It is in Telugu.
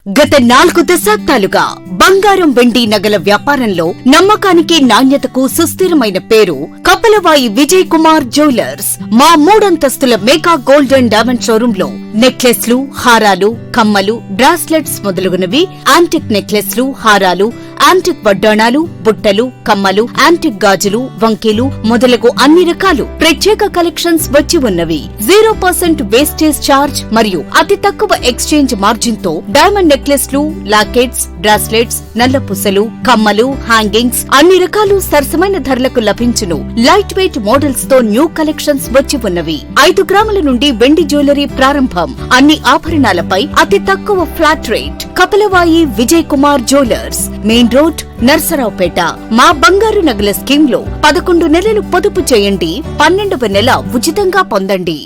గత 4 దశాబ్దాలుగా బంగారం వెండి నగల వ్యాపారంలో నమ్మకానికి నాణ్యతకు సుస్థిరమైన పేరు కపలవాయి విజయ్ కుమార్ జ్యువెలర్స్. మా 3 అంతస్తుల mega gold and diamond showroom లో నెక్లెస్లు, హారాలు, కమ్మలు, బ్రాస్లెట్స్ మొదలగునవి, యాంటిక్ నెక్లెస్లు, హారాలు, యాంటిక్ వడ్డాణాలు, బుట్టలు, కమ్మలు, యాంటిక్ గాజులు, వంకీలు మొదలగు అన్ని రకాలు ప్రత్యేక కలెక్షన్స్ వచ్చి ఉన్నవి. 0% వేస్టేజ్ ఛార్జ్ మరియు అతి తక్కువ ఎక్స్చేంజ్ మార్జిన్ తో డైమండ్ నెక్లెస్లు, లాకెట్స్, బ్రాస్లెట్స్, నల్ల పూసలు, కమ్మలు, హ్యాంగింగ్స్ అన్ని రకాలు సరసమైన ధరలకు లభించును. లైట్ వెయిట్ మోడల్స్ తో న్యూ కలెక్షన్స్ వచ్చి ఉన్నవి. 5 గ్రాముల నుండి వెండి జ్యువెలరీ ప్రారంభం. అన్ని ఆభరణాలపై అతి తక్కువ flat rate. Kapilavai Vijay Kumar jewellers, main road, Narasaraopet. మా బంగారు నగల స్కీమ్ లో 11 నెలలు పొదుపు చేయండి, 12వ నెల ఉచితంగా పొందండి.